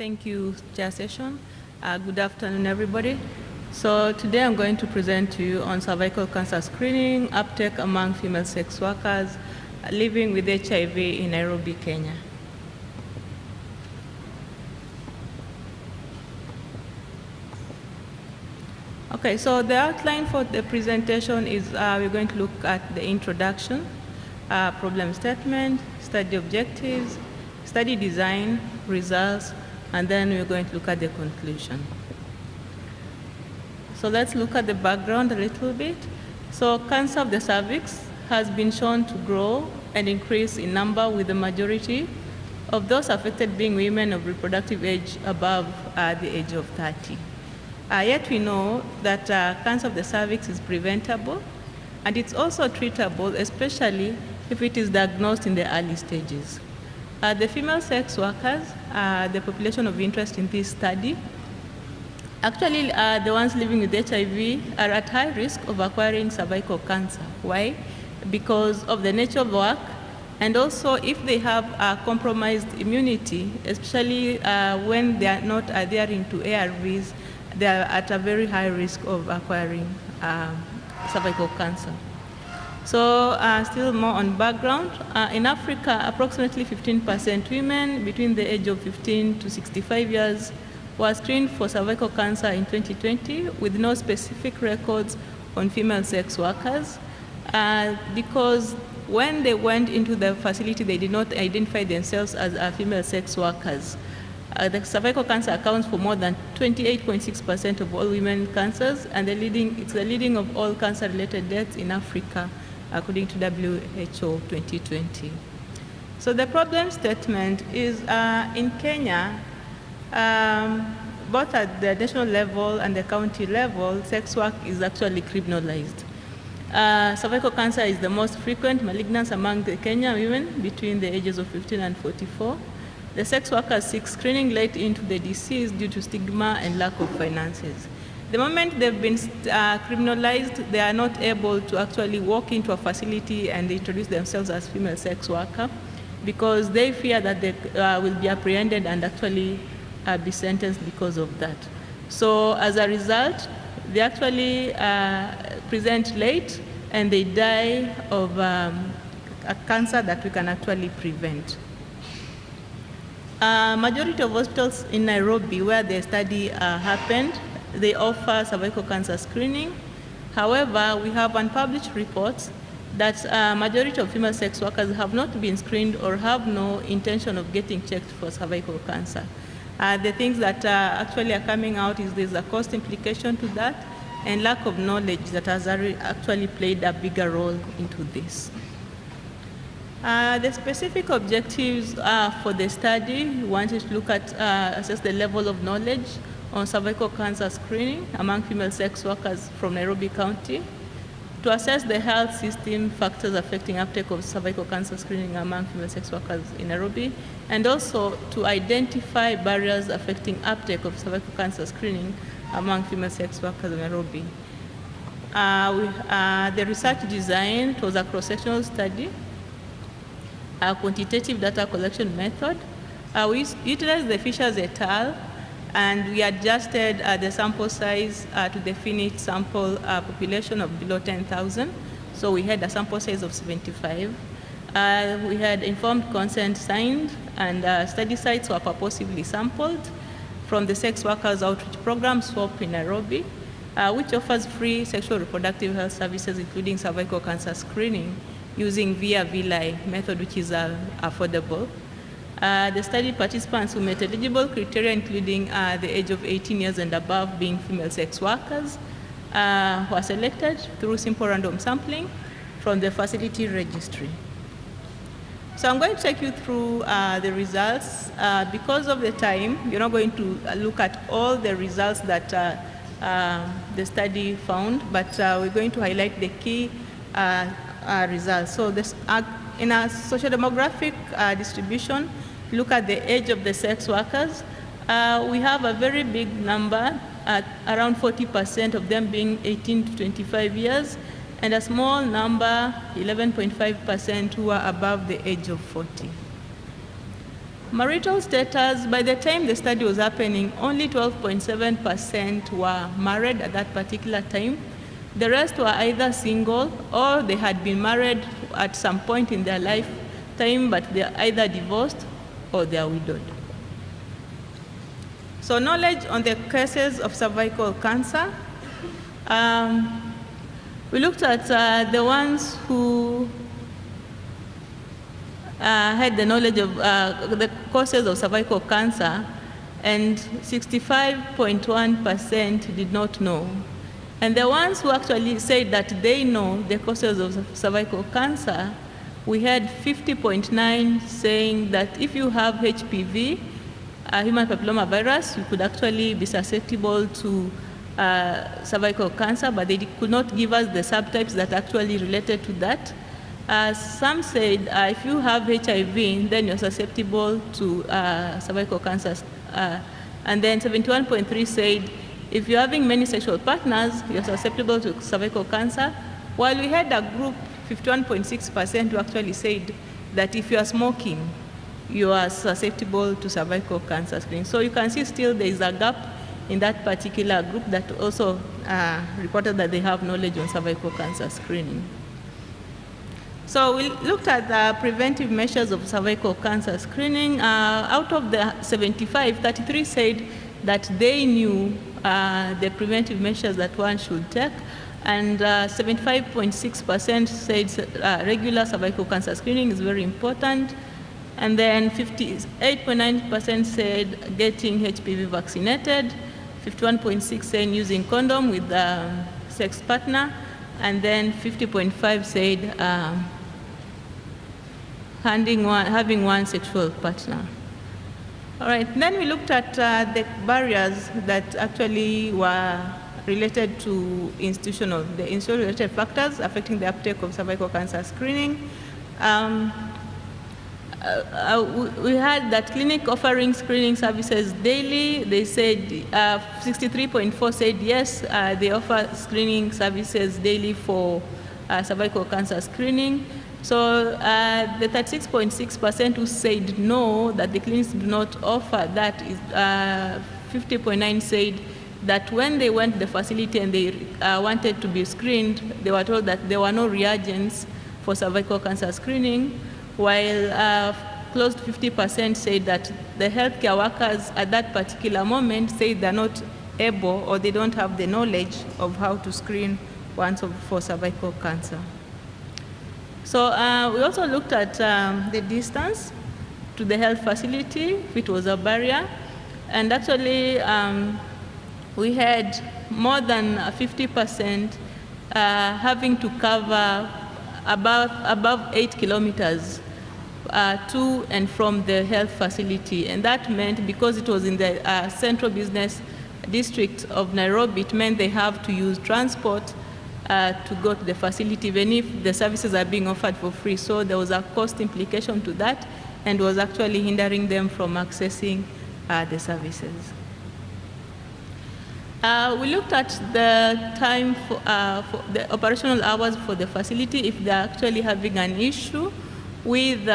Thank you, Chair Session. Good afternoon, everybody. So today I'm going to present to you on cervical cancer screening, uptake among female sex workers living with HIV in Nairobi, Kenya. Okay, so the outline for the presentation is we're going to look at the introduction, problem statement, study objectives, study design, results, and then we're going to look at the conclusion. So let's look at the background a little bit. So cancer of the cervix has been shown to grow and increase in number, with the majority of those affected being women of reproductive age above the age of 30. Yet we know that cancer of the cervix is preventable, and it's also treatable, especially if it is diagnosed in the early stages. The female sex workers, the population of interest in this study, actually the ones living with HIV are at high risk of acquiring cervical cancer. Why? Because of the nature of work, and also if they have compromised immunity, especially when they are not adhering to ARVs, they are at a very high risk of acquiring cervical cancer. So still more on background. In Africa, approximately 15% women between the age of 15 to 65 years were screened for cervical cancer in 2020, with no specific records on female sex workers, because when they went into the facility, they did not identify themselves as female sex workers. The cervical cancer accounts for more than 28.6% of all women cancers, and it's the leading of all cancer-related deaths in Africa, according to WHO 2020. So the problem statement is in Kenya, both at the national level and the county level, sex work is actually criminalized. Cervical cancer is the most frequent malignancy among the Kenyan women between the ages of 15 and 44. The sex workers seek screening late into the disease due to stigma and lack of finances. The moment they've been criminalized, they are not able to actually walk into a facility and introduce themselves as female sex worker, because they fear that they will be apprehended and actually be sentenced because of that. So as a result, they actually present late and they die of a cancer that we can actually prevent. Majority of hospitals in Nairobi, where the study happened, they offer cervical cancer screening. However, we have unpublished reports that majority of female sex workers have not been screened or have no intention of getting checked for cervical cancer. The things that actually are coming out is there's a cost implication to that, and lack of knowledge that has actually played a bigger role into this. The specific objectives for the study, we wanted to look at, assess the level of knowledge on cervical cancer screening among female sex workers from Nairobi County, to assess the health system factors affecting uptake of cervical cancer screening among female sex workers in Nairobi, and also to identify barriers affecting uptake of cervical cancer screening among female sex workers in Nairobi. The research design was a cross-sectional study, a quantitative data collection method. We utilized the Fishers et al., and we adjusted the sample size to the finite sample population of below 10,000. So we had a sample size of 75. We had informed consent signed, and study sites were purposefully sampled from the Sex Workers Outreach Program, SWOP, in Nairobi, which offers free sexual reproductive health services, including cervical cancer screening, using via VLI method, which is affordable. The study participants who met eligible criteria, including the age of 18 years and above, being female sex workers, were selected through simple random sampling from the facility registry. So I'm going to take you through the results. Because of the time, we're not going to look at all the results that the study found, but we're going to highlight the key results. So this, in a socio-demographic distribution, look at the age of the sex workers. We have a very big number, around 40% of them being 18 to 25 years, and a small number, 11.5%, who are above the age of 40. marital status, by the time the study was happening, only 12.7% were married at that particular time. The rest were either single or they had been married at some point in their lifetime, but they're either divorced or they are widowed. So knowledge on the cases of cervical cancer. We looked at the ones who had the knowledge of the causes of cervical cancer, and 65.1% did not know. And the ones who actually said that they know the causes of cervical cancer, we had 50.9 saying that if you have HPV, human papilloma virus, you could actually be susceptible to cervical cancer, but they could not give us the subtypes that actually related to that. Some said if you have HIV, then you're susceptible to cervical cancer. And then 71.3 said if you're having many sexual partners, you're susceptible to cervical cancer. While we had a group, 51.6%, who actually said that if you are smoking, you are susceptible to cervical cancer screening. So you can see still there is a gap in that particular group that also reported that they have knowledge on cervical cancer screening. So we looked at the preventive measures of cervical cancer screening. Out of the 75, 33 said that they knew the preventive measures that one should take, and 75.6% said regular cervical cancer screening is very important. And then 58.9% said getting HPV vaccinated, 51.6% saying using condom with the sex partner, and then 50.5% said having one sexual partner. All right, then we looked at the barriers that actually were related to the institutional-related factors affecting the uptake of cervical cancer screening. We had that clinic offering screening services daily. They said 63.4% said yes, they offer screening services daily for cervical cancer screening. So the 36.6% who said no, that the clinics do not offer that, is 50.9% said that when they went to the facility and they wanted to be screened, they were told that there were no reagents for cervical cancer screening, while close to 50% said that the healthcare workers at that particular moment say they're not able or they don't have the knowledge of how to screen one for cervical cancer. So we also looked at the distance to the health facility, if it was a barrier. And actually, we had more than 50% having to cover above 8 kilometers to and from the health facility. And that meant, because it was in the central business district of Nairobi, it meant they have to use transport to go to the facility, even if the services are being offered for free. So there was a cost implication to that, and was actually hindering them from accessing the services. We looked at the time for the operational hours for the facility, if they're actually having an issue with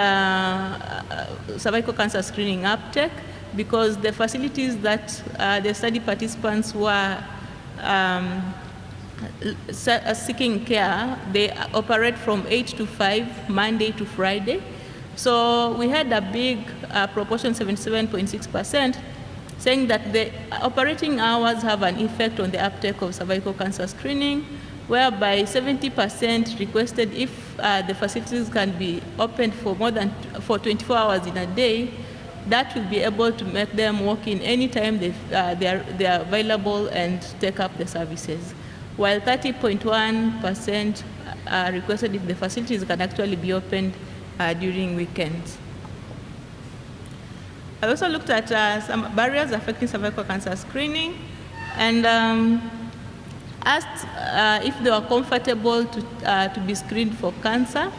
cervical cancer screening uptake, because the facilities that the study participants were seeking care, they operate from 8 to 5, Monday to Friday. So we had a big proportion, 77.6%, saying that the operating hours have an effect on the uptake of cervical cancer screening, whereby 70% requested if the facilities can be opened for more than 24 hours in a day, that will be able to make them walk in any time they are available and take up the services. While 30.1% requested if the facilities can actually be opened during weekends. I also looked at some barriers affecting cervical cancer screening, and asked if they were comfortable to be screened for cancer,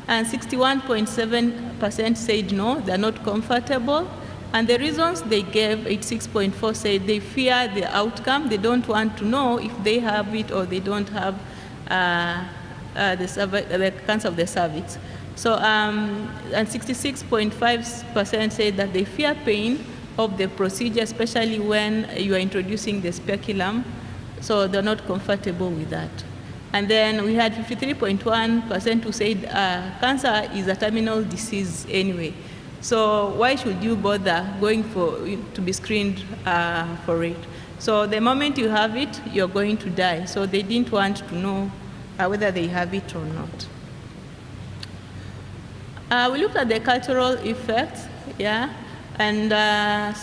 and 61.7% said no, they're not comfortable. And the reasons they gave, 86.4% said they fear the outcome. They don't want to know if they have it or they don't have the cancer of the cervix. So, and 66.5% say that they fear pain of the procedure, especially when you are introducing the speculum. So they're not comfortable with that. And then we had 53.1% who said cancer is a terminal disease anyway. So why should you bother going to be screened for it? So the moment you have it, you're going to die. So they didn't want to know whether they have it or not. We looked at the cultural effects, yeah, and that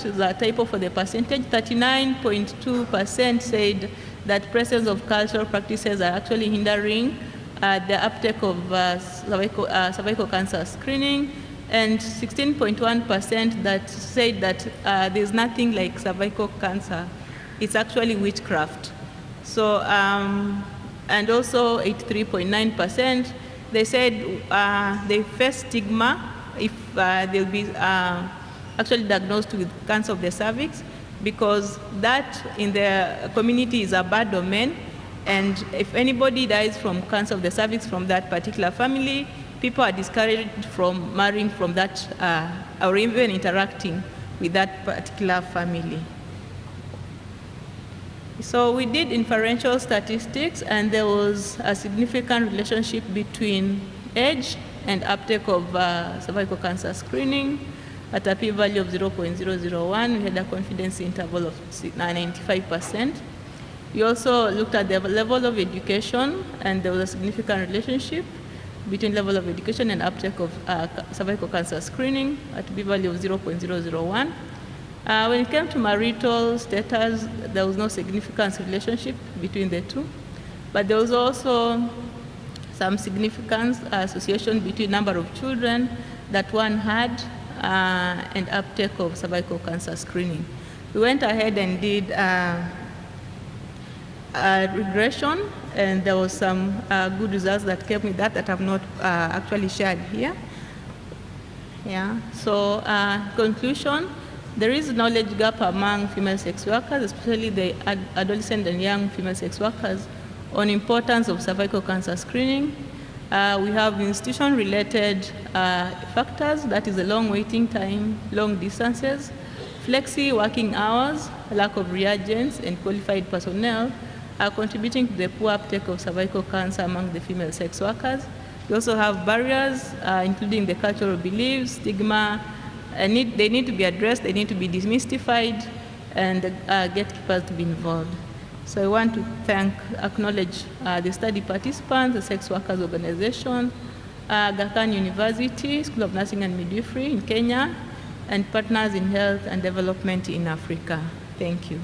is a typo for the percentage. 39.2% said that presence of cultural practices are actually hindering the uptake of cervical cancer screening, and 16.1% that said that there's nothing like cervical cancer. It's actually witchcraft. So, and also 83.9%, they said they face stigma if they'll be actually diagnosed with cancer of the cervix, because that in the community is a bad omen, and if anybody dies from cancer of the cervix from that particular family, people are discouraged from marrying from that or even interacting with that particular family. So we did inferential statistics, and there was a significant relationship between age and uptake of cervical cancer screening. At a p-value of 0.001, we had a confidence interval of 95%. We also looked at the level of education, and there was a significant relationship between level of education and uptake of cervical cancer screening at a p-value of 0.001. When it came to marital status, there was no significant relationship between the two, but there was also some significant association between number of children that one had and uptake of cervical cancer screening. We went ahead and did a regression, and there was some good results that came with that I have not actually shared here. Yeah. So conclusion. There is a knowledge gap among female sex workers, especially the adolescent and young female sex workers, on importance of cervical cancer screening. We have institution-related factors, that is a long waiting time, long distances, flexi working hours, lack of reagents, and qualified personnel are contributing to the poor uptake of cervical cancer among the female sex workers. We also have barriers, including the cultural beliefs, stigma. They need to be addressed, they need to be demystified, and gatekeepers to be involved. So I want to acknowledge the study participants, the Sex Workers Organization, Aga Khan University, School of Nursing and Midwifery in Kenya, and partners in health and development in Africa. Thank you.